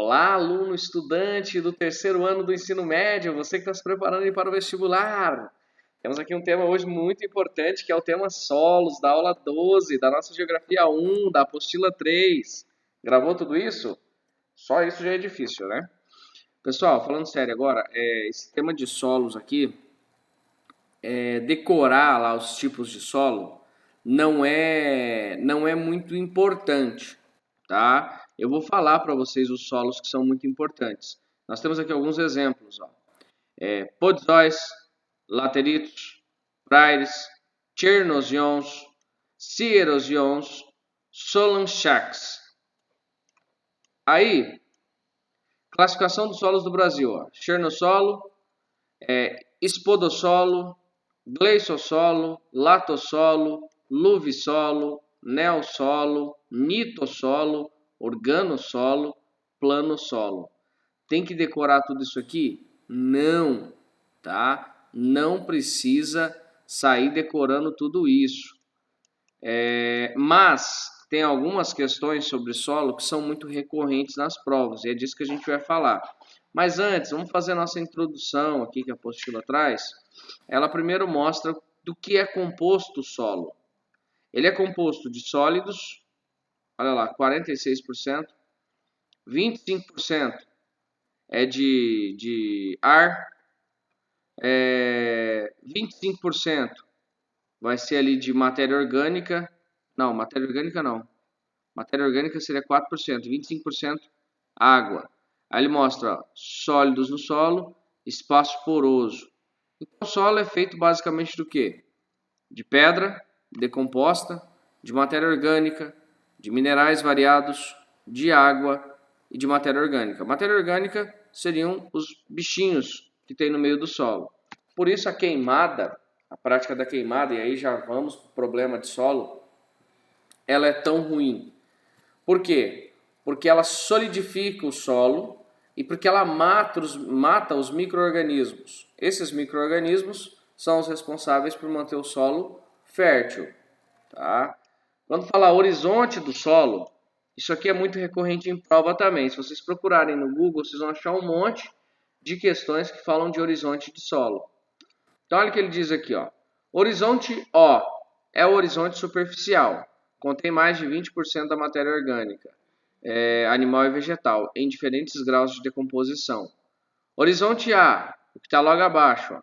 Olá, aluno estudante do terceiro ano do ensino médio, você que está se preparando para o vestibular. Temos aqui um tema hoje muito importante, que é o tema solos, da aula 12, da nossa Geografia 1, da apostila 3. Gravou tudo isso? Só isso já é difícil, né? Pessoal, falando sério agora, esse tema de solos aqui, decorar lá os tipos de solo, não é muito importante, tá? Eu vou falar para vocês os solos que são muito importantes. Nós temos aqui alguns exemplos, ó. Podzóis, lateritos, praires, chernozions, cierozions, solanchax. Aí, classificação dos solos do Brasil, ó. Chernossolo, espodossolo, gleissosolo, latossolo, luvissolo, neossolo, nitossolo, organossolo, planossolo. Tem que decorar tudo isso aqui? Não, tá? Não precisa sair decorando tudo isso. Mas tem algumas questões sobre solo que são muito recorrentes nas provas, e é disso que a gente vai falar. Mas antes, vamos fazer a nossa introdução aqui que a apostila traz. Ela primeiro mostra do que é composto o solo. Ele é composto de sólidos, olha lá, 46%, 25% é de ar, 25% vai ser ali de matéria orgânica. Não, matéria orgânica não. Matéria orgânica seria 4%, 25% água. Aí ele mostra, ó, sólidos no solo, espaço poroso. Então o solo é feito basicamente do quê? De pedra decomposta, de matéria orgânica, de minerais variados, de água e de matéria orgânica. Matéria orgânica seriam os bichinhos que tem no meio do solo. Por isso a queimada, a prática da queimada, e aí já vamos para o problema de solo, ela é tão ruim. Por quê? Porque ela solidifica o solo e porque ela mata os micro-organismos. Esses micro-organismos são os responsáveis por manter o solo fértil. Tá? Quando fala horizonte do solo, isso aqui é muito recorrente em prova também. Se vocês procurarem no Google, vocês vão achar um monte de questões que falam de horizonte de solo. Então olha o que ele diz aqui, ó. Horizonte O é o horizonte superficial. Contém mais de 20% da matéria orgânica, animal e vegetal, em diferentes graus de decomposição. Horizonte A, o que está logo abaixo, ó.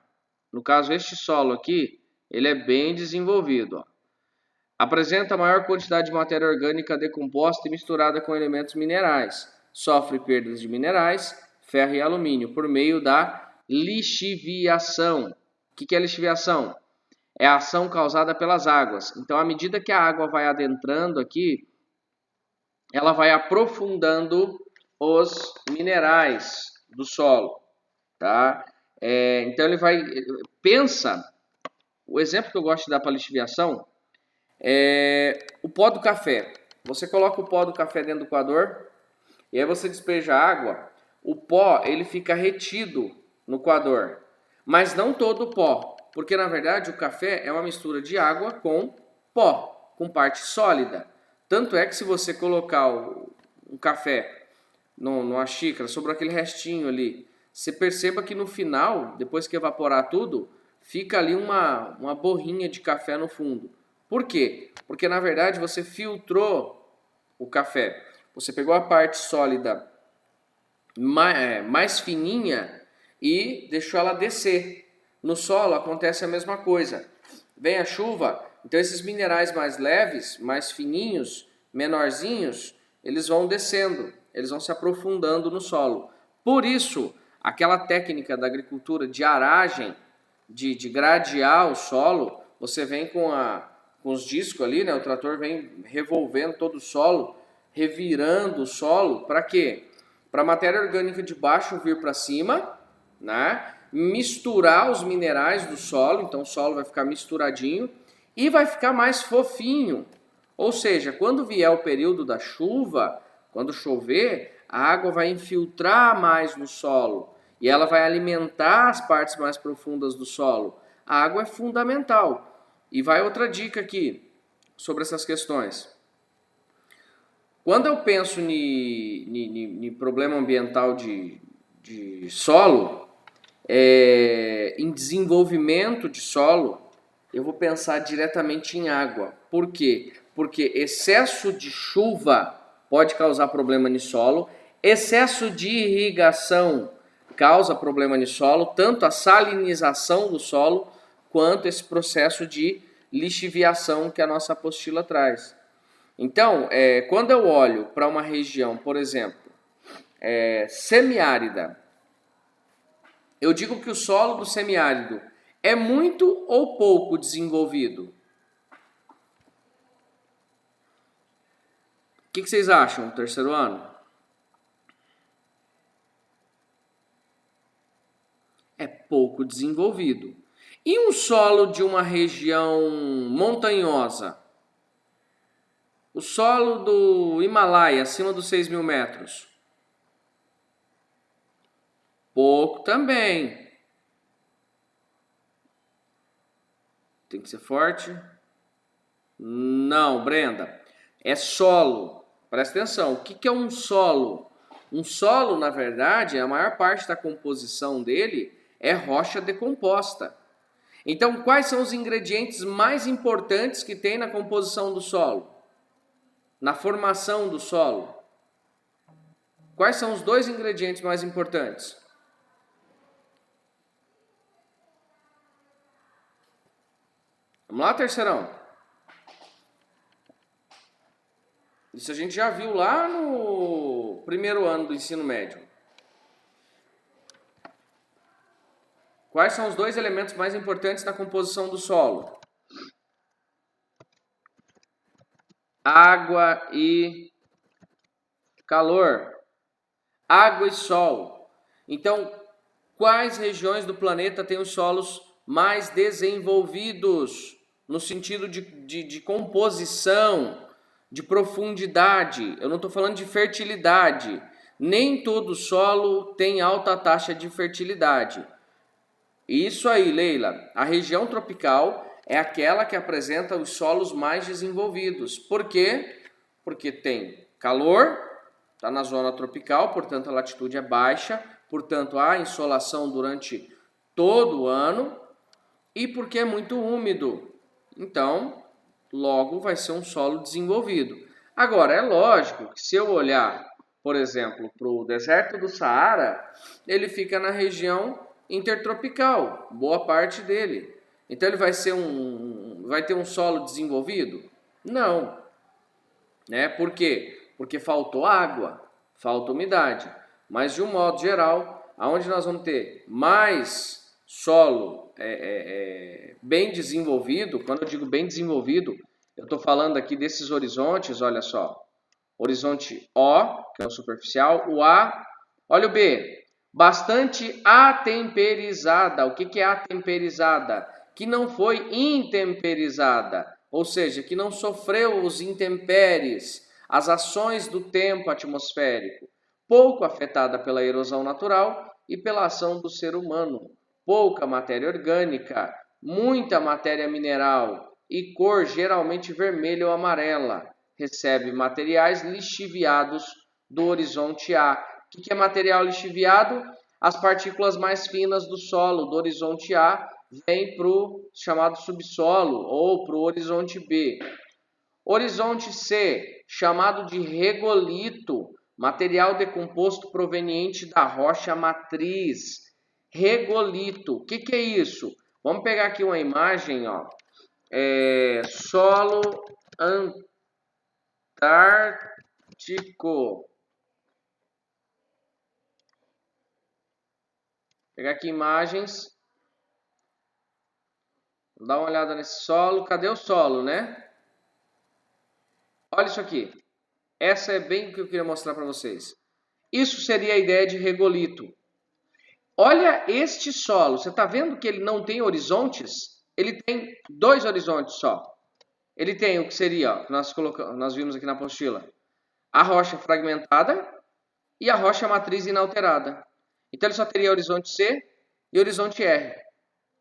No caso, este solo aqui, ele é bem desenvolvido, ó. Apresenta maior quantidade de matéria orgânica decomposta e misturada com elementos minerais. Sofre perdas de minerais, ferro e alumínio, por meio da lixiviação. O que é lixiviação? É a ação causada pelas águas. Então, à medida que a água vai adentrando aqui, ela vai aprofundando os minerais do solo, tá? Então, ele vai... Pensa, o exemplo que eu gosto de dar para lixiviação é o pó do café. Você coloca o pó do café dentro do coador, e aí você despeja água, o pó ele fica retido no coador, mas não todo o pó. Porque, na verdade, o café é uma mistura de água com pó, com parte sólida. Tanto é que se você colocar um café numa xícara, sobrou aquele restinho ali, você perceba que no final, depois que evaporar tudo, fica ali uma borrinha de café no fundo. Por quê? Porque, na verdade, você filtrou o café. Você pegou a parte sólida mais fininha e deixou ela descer. No solo acontece a mesma coisa. Vem a chuva, então esses minerais mais leves, mais fininhos, menorzinhos, eles vão descendo, eles vão se aprofundando no solo. Por isso, aquela técnica da agricultura de aragem, de gradear o solo, você vem com os discos ali, né? O trator vem revolvendo todo o solo, revirando o solo, para quê? Para a matéria orgânica de baixo vir para cima, né? Misturar os minerais do solo, então o solo vai ficar misturadinho e vai ficar mais fofinho. Ou seja, quando vier o período da chuva, quando chover, a água vai infiltrar mais no solo e ela vai alimentar as partes mais profundas do solo. A água é fundamental. E vai outra dica aqui sobre essas questões. Quando eu penso em problema ambiental de solo, em desenvolvimento de solo, eu vou pensar diretamente em água. Por quê? Porque excesso de chuva pode causar problema no solo, excesso de irrigação causa problema no solo, tanto a salinização do solo quanto esse processo de lixiviação que a nossa apostila traz. Então, quando eu olho para uma região, por exemplo, semiárida, eu digo que o solo do semiárido é muito ou pouco desenvolvido? O que vocês acham no terceiro ano? É pouco desenvolvido. E um solo de uma região montanhosa? O solo do Himalaia, acima dos 6.000 metros? Pouco também. Tem que ser forte? Não, Brenda. É solo. Presta atenção. O que é um solo? Um solo, na verdade, a maior parte da composição dele é rocha decomposta. Então, quais são os ingredientes mais importantes que tem na composição do solo? Na formação do solo? Quais são os dois ingredientes mais importantes? Vamos lá, terceirão. Isso a gente já viu lá no primeiro ano do ensino médio. Quais são os dois elementos mais importantes na composição do solo? Água e calor. Água e sol. Então, quais regiões do planeta têm os solos mais desenvolvidos no sentido de composição, de profundidade? Eu não estou falando de fertilidade. Nem todo solo tem alta taxa de fertilidade. Isso aí, Leila. A região tropical é aquela que apresenta os solos mais desenvolvidos. Por quê? Porque tem calor, está na zona tropical, portanto a latitude é baixa, portanto há insolação durante todo o ano e porque é muito úmido. Então, logo vai ser um solo desenvolvido. Agora, é lógico que se eu olhar, por exemplo, para o deserto do Saara, ele fica na região intertropical, boa parte dele. Então ele vai ter um solo desenvolvido? Não. Né? Por quê? Porque faltou água, falta umidade. Mas de um modo geral, aonde nós vamos ter mais solo bem desenvolvido, quando eu digo bem desenvolvido, eu estou falando aqui desses horizontes, olha só. Horizonte O, que é o superficial, o A, olha o B. Bastante atemperizada. O que é atemperizada? Que não foi intemperizada, ou seja, que não sofreu os intempéries, as ações do tempo atmosférico, pouco afetada pela erosão natural e pela ação do ser humano, pouca matéria orgânica, muita matéria mineral e cor geralmente vermelha ou amarela, recebe materiais lixiviados do horizonte A. O que é material lixiviado? As partículas mais finas do solo, do horizonte A, vêm para o chamado subsolo ou para o horizonte B. Horizonte C, chamado de regolito, material decomposto proveniente da rocha matriz. Regolito, o que é isso? Vamos pegar aqui uma imagem, ó. Solo antártico. Pegar aqui imagens. Dá uma olhada nesse solo. Cadê o solo, né? Olha isso aqui. Essa é bem o que eu queria mostrar para vocês. Isso seria a ideia de regolito. Olha este solo. Você está vendo que ele não tem horizontes? Ele tem dois horizontes só. Ele tem o que seria, ó, nós vimos aqui na apostila, a rocha fragmentada e a rocha matriz inalterada. Então ele só teria horizonte C e horizonte R.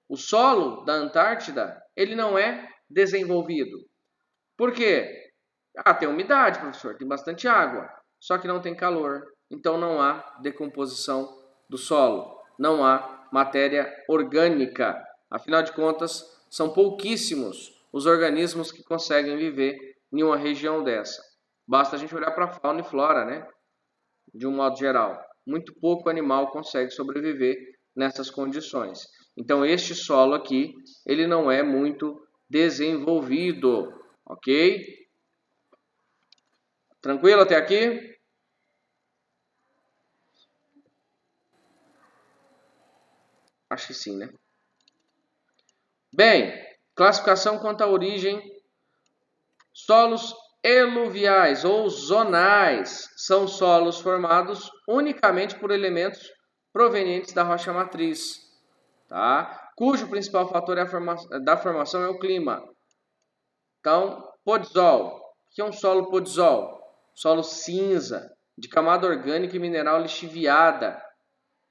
O solo da Antártida, ele não é desenvolvido. Por quê? Ah, tem umidade, professor, tem bastante água, só que não tem calor. Então não há decomposição do solo, não há matéria orgânica. Afinal de contas, são pouquíssimos os organismos que conseguem viver em uma região dessa. Basta a gente olhar para a fauna e flora, né? De um modo geral. Muito pouco animal consegue sobreviver nessas condições. Então este solo aqui, ele não é muito desenvolvido, ok? Tranquilo até aqui? Acho que sim, né? Bem, classificação quanto à origem. Solos eluviais ou zonais são solos formados unicamente por elementos provenientes da rocha matriz, tá? Cujo principal fator da formação é o clima. Então, podzol. O que é um solo podzol? Solo cinza, de camada orgânica e mineral lixiviada,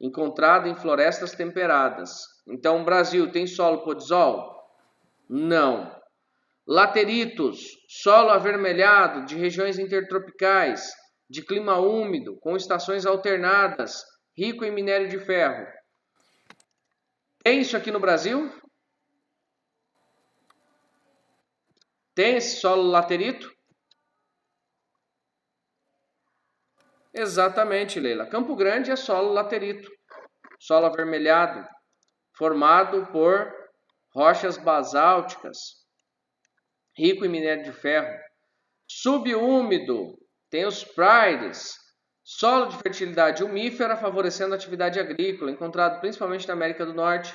encontrado em florestas temperadas. Então, o Brasil tem solo podzol? Não. Lateritos, solo avermelhado de regiões intertropicais, de clima úmido, com estações alternadas, rico em minério de ferro. Tem isso aqui no Brasil? Tem esse solo laterito? Exatamente, Leila. Campo Grande é solo laterito, solo avermelhado, formado por rochas basálticas, rico em minério de ferro. Subúmido, tem os prairies, solo de fertilidade umífera favorecendo a atividade agrícola, encontrado principalmente na América do Norte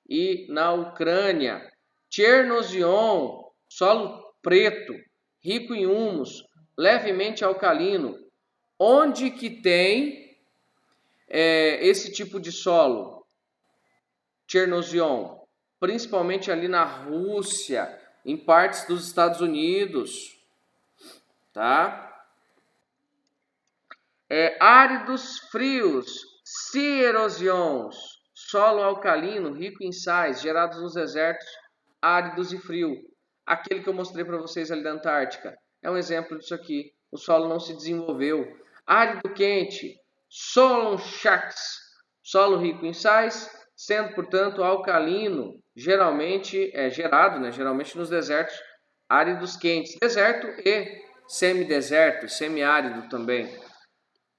e na Ucrânia. Chernozion, solo preto, rico em humus, levemente alcalino. Onde que tem esse tipo de solo? Chernozion, principalmente ali na Rússia, em partes dos Estados Unidos, tá? Áridos frios, xerosions, solo alcalino, rico em sais, gerados nos desertos áridos e frio. Aquele que eu mostrei para vocês ali da Antártica é um exemplo disso aqui. O solo não se desenvolveu. Árido quente, solonchaks, solo rico em sais, sendo, portanto, alcalino, geralmente gerado, né, geralmente nos desertos áridos quentes. Deserto e semideserto, semiárido também.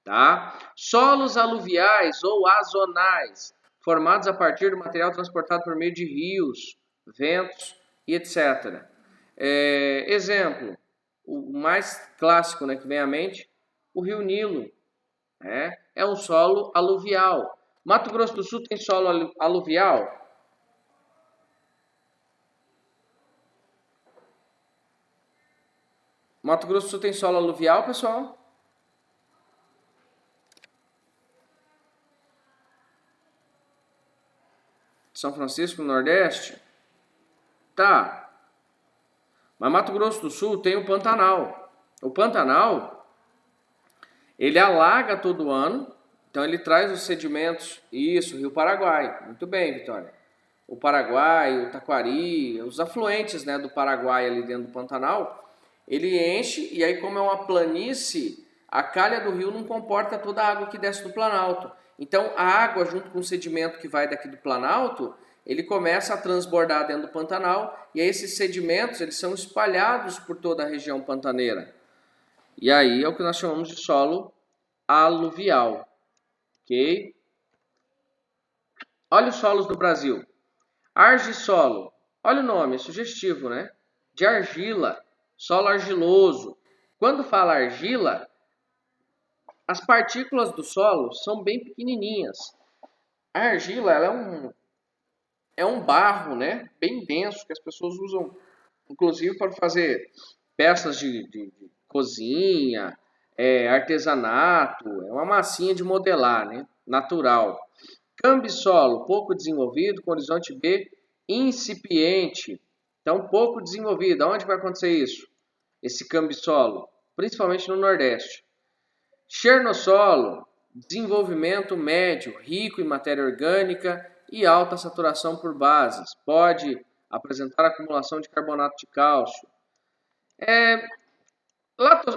Tá? Solos aluviais ou azonais, formados a partir do material transportado por meio de rios, ventos e etc. Exemplo, o mais clássico, né, que vem à mente, o Rio Nilo. É um solo aluvial. Mato Grosso do Sul tem solo aluvial? Mato Grosso do Sul tem solo aluvial, pessoal? São Francisco, Nordeste? Tá. Mas Mato Grosso do Sul tem o Pantanal. O Pantanal, ele alaga todo ano, então ele traz os sedimentos, isso, Rio Paraguai. Muito bem, Vitória. O Paraguai, o Taquari, os afluentes, né, do Paraguai ali dentro do Pantanal, ele enche e aí como é uma planície, a calha do rio não comporta toda a água que desce do Planalto. Então a água junto com o sedimento que vai daqui do Planalto, ele começa a transbordar dentro do Pantanal e aí esses sedimentos eles são espalhados por toda a região pantaneira. E aí é o que nós chamamos de solo aluvial, ok? Olha os solos do Brasil. Argissolo, olha o nome, é sugestivo, né? De argila, solo argiloso. Quando fala argila, as partículas do solo são bem pequenininhas. A argila ela é um barro, né? Bem denso que as pessoas usam, inclusive para fazer peças de cozinha, artesanato. É uma massinha de modelar, né? Natural. Cambisolo, pouco desenvolvido, com horizonte B incipiente. Então, pouco desenvolvido. Onde vai acontecer isso? Esse cambisolo? Principalmente no Nordeste. Chernossolo, desenvolvimento médio, rico em matéria orgânica e alta saturação por bases. Pode apresentar acumulação de carbonato de cálcio.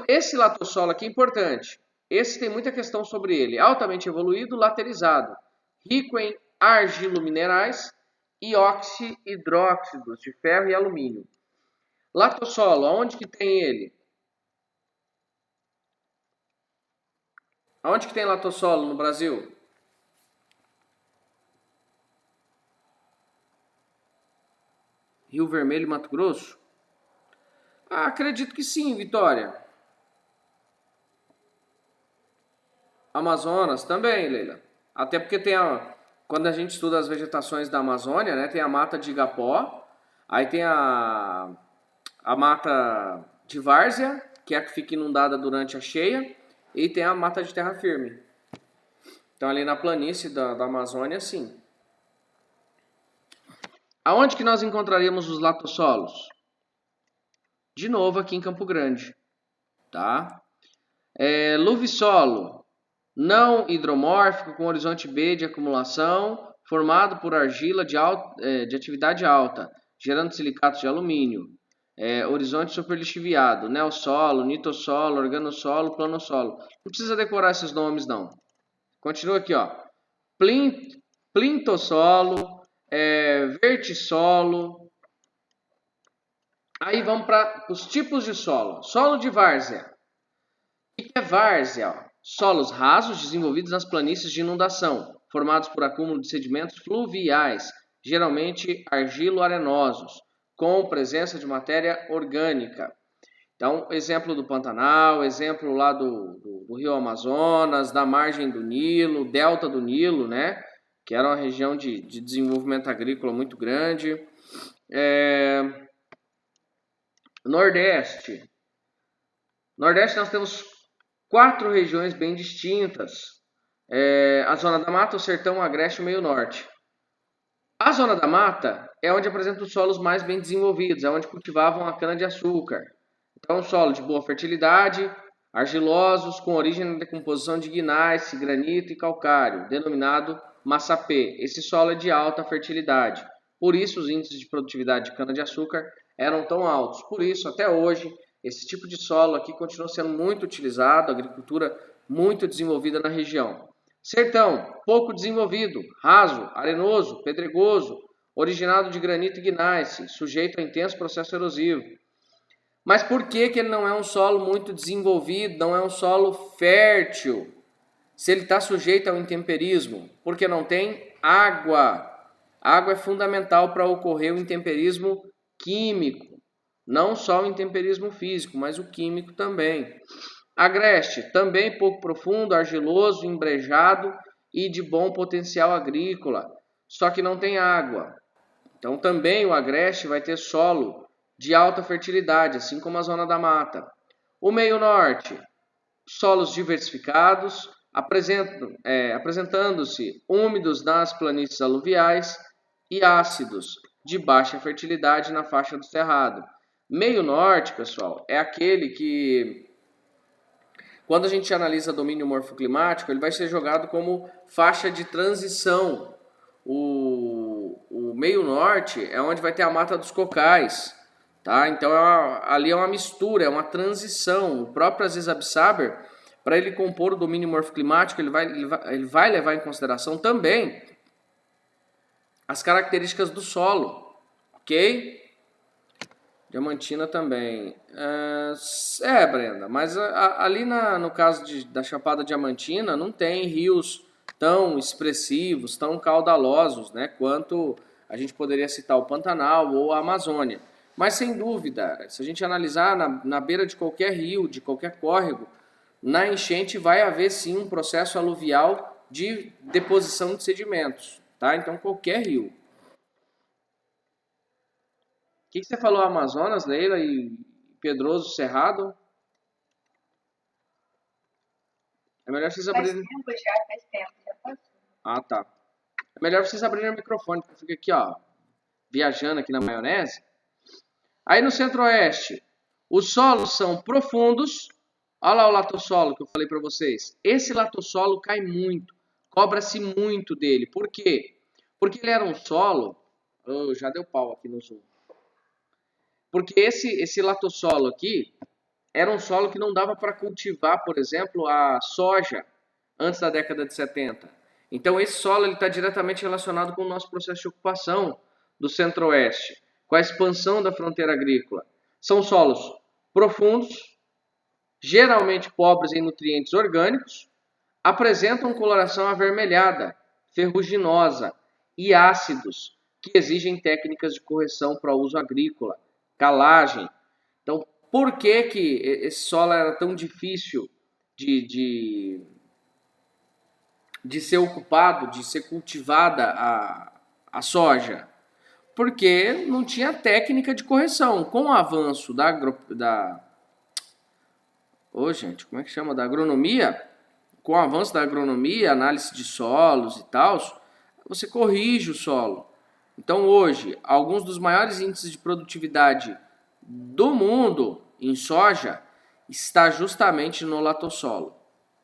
Esse latossolo aqui é importante. Esse tem muita questão sobre ele. Altamente evoluído, laterizado. Rico em argilominerais e oxi-hidróxidos de ferro e alumínio. Latossolo, aonde que tem ele? Aonde que tem latossolo no Brasil? Rio Vermelho, Mato Grosso? Ah, acredito que sim, Vitória. Amazonas também, Leila. Até porque quando a gente estuda as vegetações da Amazônia, né, tem a mata de igapó, aí tem a mata de várzea, que é a que fica inundada durante a cheia, e tem a mata de terra firme. Então ali na planície da Amazônia, sim. Aonde que nós encontraríamos os latossolos? De novo aqui em Campo Grande, tá? Luvissolo, não hidromórfico, com horizonte B de acumulação, formado por argila de atividade alta, gerando silicatos de alumínio. Horizonte superlixiviado, neossolo, nitossolo, organossolo, planossolo. Não precisa decorar esses nomes, não. Continua aqui, ó. Plintossolo, vertissolo. Aí vamos para os tipos de solo. Solo de várzea. O que é várzea? Solos rasos desenvolvidos nas planícies de inundação, formados por acúmulo de sedimentos fluviais, geralmente argilo-arenosos, com presença de matéria orgânica. Então, exemplo do Pantanal, exemplo lá do Rio Amazonas, da margem do Nilo, delta do Nilo, né? Que era uma região de desenvolvimento agrícola muito grande. Nordeste. Nordeste nós temos 4 regiões bem distintas. A Zona da Mata, o Sertão, o Agreste e o Meio Norte. A Zona da Mata é onde apresenta os solos mais bem desenvolvidos, é onde cultivavam a cana-de-açúcar. Então, solo de boa fertilidade, argilosos, com origem na decomposição de gneiss, granito e calcário, denominado massapê. Esse solo é de alta fertilidade. Por isso, os índices de produtividade de cana-de-açúcar eram tão altos. Por isso, até hoje, esse tipo de solo aqui continua sendo muito utilizado, agricultura muito desenvolvida na região. Sertão, pouco desenvolvido, raso, arenoso, pedregoso, originado de granito e gneiss, sujeito a intenso processo erosivo. Mas por que ele não é um solo muito desenvolvido, não é um solo fértil? Se ele está sujeito ao intemperismo? Porque não tem água. A água é fundamental para ocorrer o intemperismo químico. Não só o intemperismo físico, mas o químico também. Agreste, também pouco profundo, argiloso, embrejado e de bom potencial agrícola. Só que não tem água. Então também o agreste vai ter solo de alta fertilidade, assim como a Zona da Mata. O Meio Norte, solos diversificados, apresentando-se úmidos nas planícies aluviais e ácidos, de baixa fertilidade na faixa do Cerrado. Meio Norte, pessoal, é aquele que, quando a gente analisa domínio morfoclimático, ele vai ser jogado como faixa de transição. O Meio Norte é onde vai ter a Mata dos Cocais. Tá? Então ali é uma mistura, é uma transição. O próprio Aziz Absaber, para ele compor o domínio morfoclimático, ele vai levar em consideração também as características do solo, ok? Diamantina também. Brenda, mas ali no caso da Chapada Diamantina não tem rios tão expressivos, tão caudalosos, né, quanto a gente poderia citar o Pantanal ou a Amazônia. Mas sem dúvida, se a gente analisar na beira de qualquer rio, de qualquer córrego, na enchente vai haver sim um processo aluvial de deposição de sedimentos, tá? Então qualquer rio. O que você falou, Amazonas, Leila e Pedroso Cerrado? É melhor vocês abrirem. Faz tempo, já passou. Ah, tá. É melhor vocês abrirem o microfone, porque fica aqui, ó, viajando aqui na maionese. Aí no centro-oeste, os solos são profundos. Olha lá o latossolo que eu falei para vocês. Esse latossolo cai muito, cobra-se muito dele. Por quê? Porque ele era um solo... Oh, já deu pau aqui no zoom. Porque esse latossolo aqui, era um solo que não dava para cultivar, por exemplo, a soja antes da década de 70. Então esse solo está diretamente relacionado com o nosso processo de ocupação do Centro-Oeste, com a expansão da fronteira agrícola. São solos profundos, geralmente pobres em nutrientes orgânicos, apresentam coloração avermelhada, ferruginosa e ácidos, que exigem técnicas de correção para uso agrícola, calagem. Então, por que esse solo era tão difícil de ser ocupado, de ser cultivada a soja? Porque não tinha técnica de correção. Com o avanço da agronomia, com o avanço da agronomia, análise de solos e tal, você corrige o solo. Então hoje, alguns dos maiores índices de produtividade do mundo em soja está justamente no latossolo,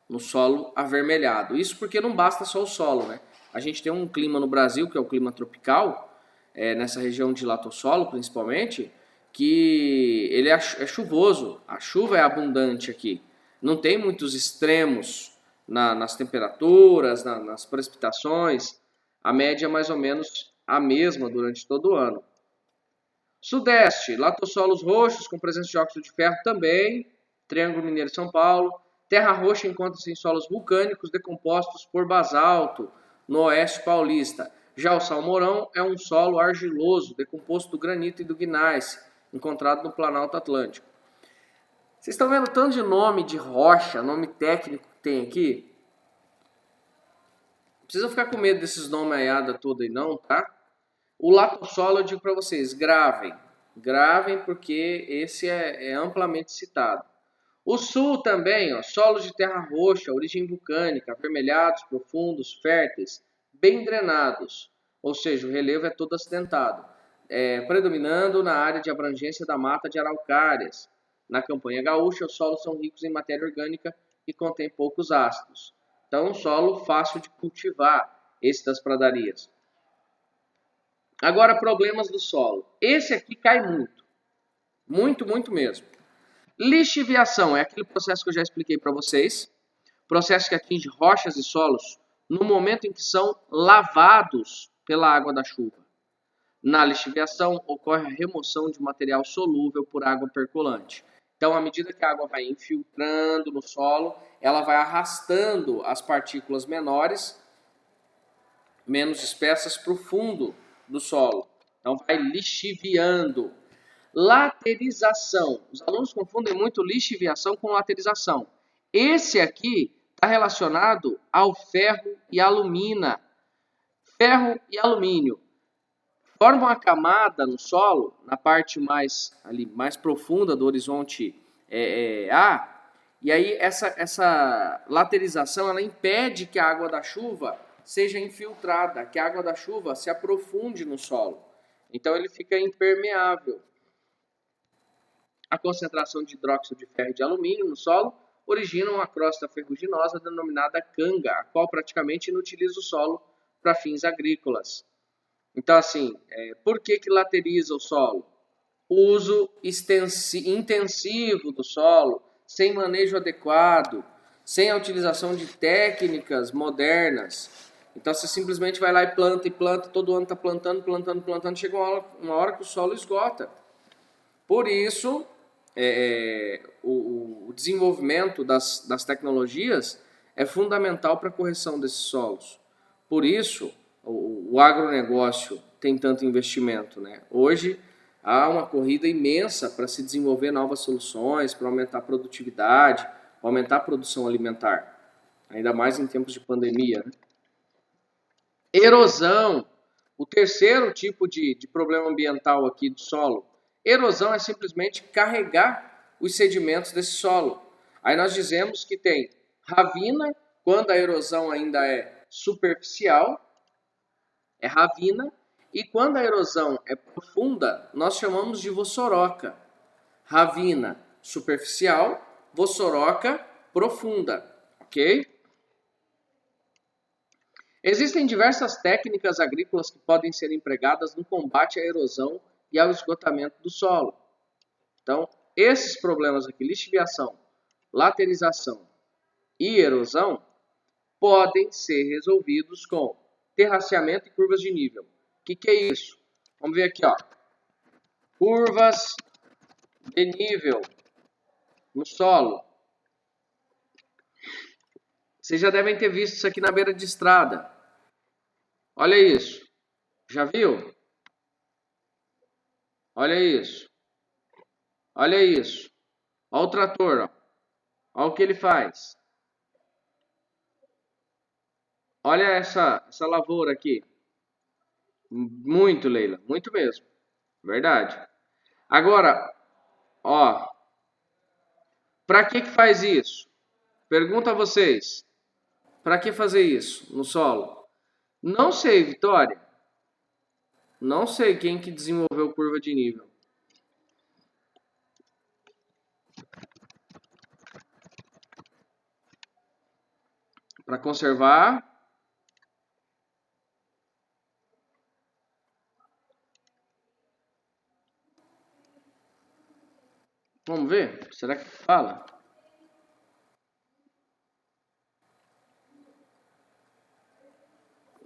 no solo avermelhado. Isso porque não basta só o solo, né? A gente tem um clima no Brasil, que é o clima tropical, nessa região de latossolo principalmente, que ele é chuvoso, a chuva é abundante aqui. Não tem muitos extremos nas temperaturas, nas precipitações, a média é mais ou menos a mesma durante todo o ano. Sudeste, latossolos roxos com presença de óxido de ferro também, Triângulo Mineiro de São Paulo. Terra roxa encontra-se em solos vulcânicos decompostos por basalto, no oeste paulista. Já o salmourão é um solo argiloso, decomposto do granito e do gneiss, encontrado no Planalto Atlântico. Vocês estão vendo o tanto de nome de rocha, nome técnico que tem aqui? Não precisa ficar com medo desses nomes aiada toda aí não, tá? O latossolo eu digo para vocês, gravem porque esse é amplamente citado. O sul também, solos de terra roxa, origem vulcânica, avermelhados, profundos, férteis, bem drenados, ou seja, o relevo é todo acidentado, predominando na área de abrangência da mata de araucárias. Na campanha gaúcha, os solos são ricos em matéria orgânica e contêm poucos ácidos. Então, um solo fácil de cultivar, esse das pradarias. Agora, problemas do solo. Esse aqui cai muito. Muito mesmo. Lixiviação é aquele processo que eu já expliquei para vocês. Processo que atinge rochas e solos no momento em que são lavados pela água da chuva. Na lixiviação, ocorre a remoção de material solúvel por água percolante. Então, à medida que a água vai infiltrando no solo, ela vai arrastando as partículas menores, menos espessas, para o fundo do solo. Então, vai lixiviando. Laterização. Os alunos confundem muito lixiviação com laterização. Esse aqui está relacionado ao ferro e alumina. Ferro e alumínio formam a camada no solo, na parte mais profunda do horizonte A, e aí essa laterização ela impede que a água da chuva seja infiltrada, que a água da chuva se aprofunde no solo. Então ele fica impermeável. A concentração de hidróxido de ferro e de alumínio no solo origina uma crosta ferruginosa denominada canga, a qual praticamente inutiliza o solo para fins agrícolas. Então, assim, por que lateriza o solo? O uso intensivo do solo, sem manejo adequado, sem a utilização de técnicas modernas. Então, você simplesmente vai lá e planta, todo ano está plantando, chega uma hora que o solo esgota. Por isso, o desenvolvimento das tecnologias é fundamental para a correção desses solos. Por isso, o agronegócio tem tanto investimento, né? Hoje há uma corrida imensa para se desenvolver novas soluções, para aumentar a produtividade, aumentar a produção alimentar, ainda mais em tempos de pandemia, né? Erosão, o terceiro tipo de problema ambiental aqui do solo. Erosão é simplesmente carregar os sedimentos desse solo. Aí nós dizemos que tem ravina, quando a erosão ainda é superficial, é ravina, e quando a erosão é profunda, nós chamamos de vossoroca. Ravina superficial, vossoroca profunda, ok? Existem diversas técnicas agrícolas que podem ser empregadas no combate à erosão e ao esgotamento do solo. Então, esses problemas aqui, lixiviação, laterização e erosão, podem ser resolvidos com terraceamento e curvas de nível. O que é isso? Vamos ver aqui, ó. Curvas de nível no solo. Vocês já devem ter visto isso aqui na beira de estrada. Olha isso. Já viu? Olha isso. Olha isso. Olha o trator, ó. Olha o que ele faz. Olha essa lavoura aqui. Muito, Leila. Muito mesmo. Verdade. Agora, ó. Para que faz isso? Pergunto a vocês. Para que fazer isso no solo? Não sei, Vitória. Não sei quem que desenvolveu curva de nível. Para conservar. Vamos ver? Será que fala?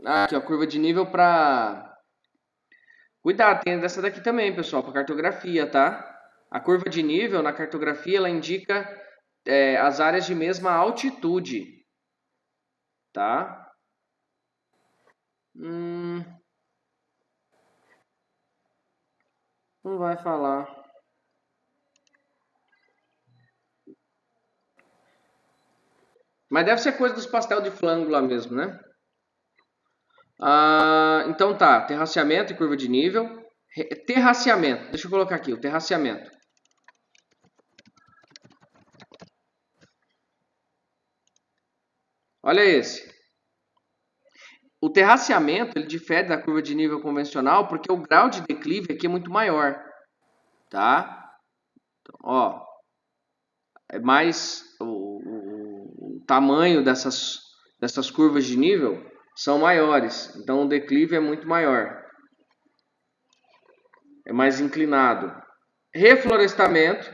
Ah, aqui, ó, curva de nível para... Cuidado, tem dessa daqui também, pessoal, para cartografia, tá? A curva de nível na cartografia, ela indica as áreas de mesma altitude, tá? Não vai falar. Mas deve ser coisa dos pastel de flango lá mesmo, né? Então tá, terraceamento e curva de nível. Terraceamento, deixa eu colocar aqui, o terraceamento. Olha esse. O terraceamento, ele difere da curva de nível convencional porque o grau de declive aqui é muito maior, tá? Então, ó, é mais o tamanho dessas curvas de nível são maiores, então o declive é muito maior, é mais inclinado. Reflorestamento,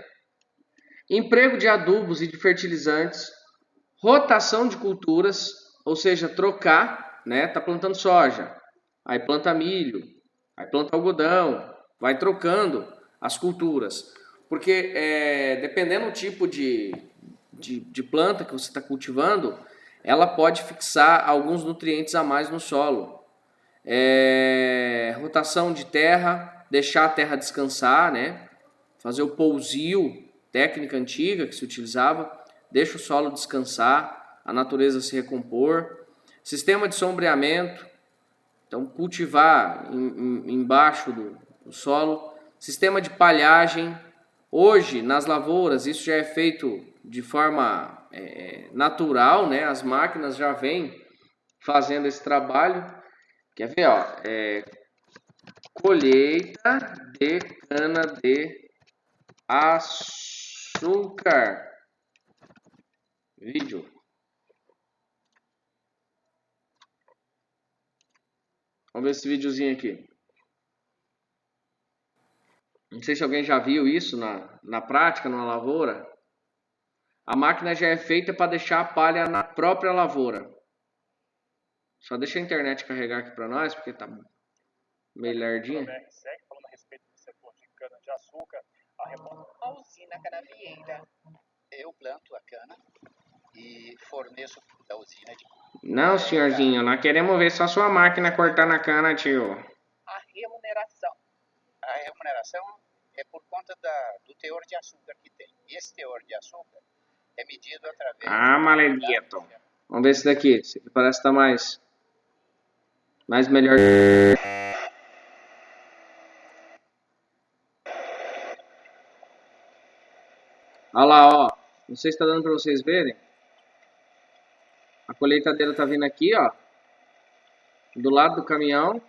emprego de adubos e de fertilizantes, rotação de culturas, ou seja, trocar, né? Tá plantando soja, aí planta milho, aí planta algodão, vai trocando as culturas, porque dependendo do tipo de planta que você está cultivando, ela pode fixar alguns nutrientes a mais no solo. Rotação de terra, deixar a terra descansar, né? Fazer o pousio, técnica antiga que se utilizava, deixa o solo descansar, a natureza se recompor. Sistema de sombreamento, então cultivar embaixo do solo. Sistema de palhagem, hoje nas lavouras isso já é feito de forma natural, né? As máquinas já vêm fazendo esse trabalho. Quer ver, ó? Colheita de cana de açúcar. Vídeo. Vamos ver esse videozinho aqui. Não sei se alguém já viu isso na prática, numa lavoura. A máquina já é feita para deixar a palha na própria lavoura. Só deixa a internet carregar aqui para nós, porque tá meio lerdinha. Falando a respeito do setor de cana-de-açúcar, a usina canavieira. Eu planto a cana e forneço da usina de... Não, senhorzinho, nós queremos ver só sua máquina cortando a cana, tio. A remuneração é por conta do teor de açúcar que tem. E esse teor de açúcar é medido através... maledito. Vamos ver esse daqui. Esse aqui parece estar mais melhor. Olha lá, ó. Não sei se está dando para vocês verem. A colheitadeira tá vindo aqui, ó. Do lado do caminhão.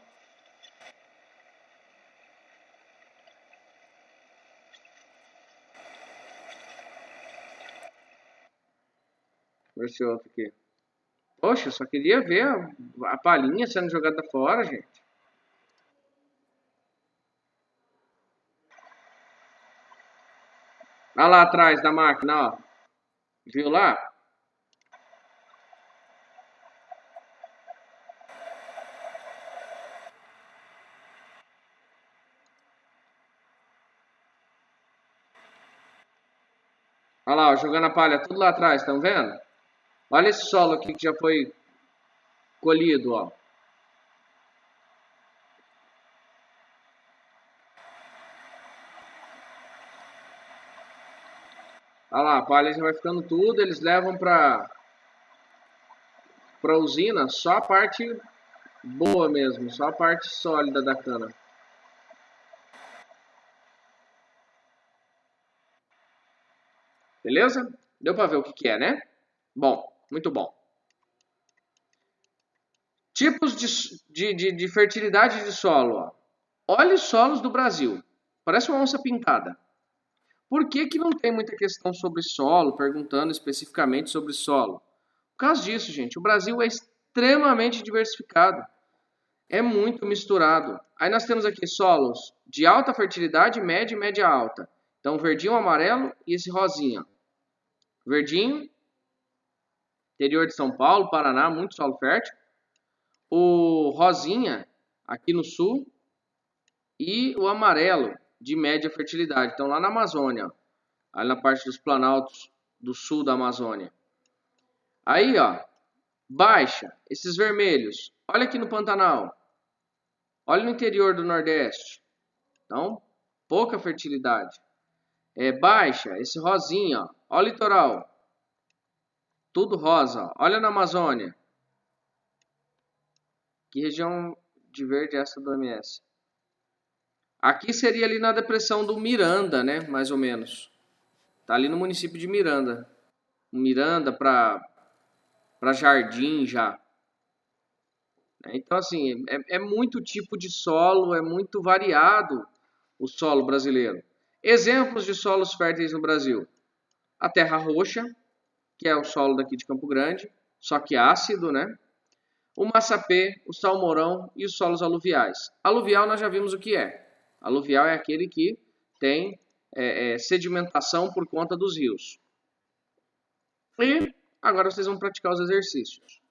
Vou ver esse outro aqui. Poxa, eu só queria ver a palhinha sendo jogada fora, gente. Olha lá atrás da máquina, ó. Viu lá? Olha lá, ó, jogando a palha tudo lá atrás, estão vendo? Olha esse solo aqui que já foi colhido, ó. Olha lá, a palha já vai ficando tudo, eles levam para usina só a parte boa mesmo, só a parte sólida da cana. Beleza? Deu para ver o que é, né? Bom, muito bom. Tipos de fertilidade de solo, ó. Olha os solos do Brasil. Parece uma onça pintada. Por que que não tem muita questão sobre solo, perguntando especificamente sobre solo? Por causa disso, gente, o Brasil é extremamente diversificado. É muito misturado. Aí nós temos aqui solos de alta fertilidade, média e média alta. Então, verdinho, amarelo e esse rosinha. Verdinho, interior de São Paulo, Paraná, muito solo fértil. O rosinha, aqui no sul. E o amarelo, de média fertilidade. Então, lá na Amazônia, ali na parte dos planaltos do sul da Amazônia. Aí, ó, baixa, esses vermelhos. Olha aqui no Pantanal. Olha no interior do Nordeste. Então, pouca fertilidade. Baixa, esse rosinha, ó. Olha o litoral. Tudo rosa. Ó. Olha na Amazônia. Que região de verde é essa do MS? Aqui seria ali na depressão do Miranda, né? Mais ou menos. Tá ali no município de Miranda. Miranda para Jardim já. Então, assim, é muito tipo de solo, é muito variado o solo brasileiro. Exemplos de solos férteis no Brasil. A terra roxa, que é o solo daqui de Campo Grande, só que ácido, né? O massapê, o salmourão e os solos aluviais. Aluvial nós já vimos o que é. Aluvial é aquele que tem sedimentação por conta dos rios. E agora vocês vão praticar os exercícios.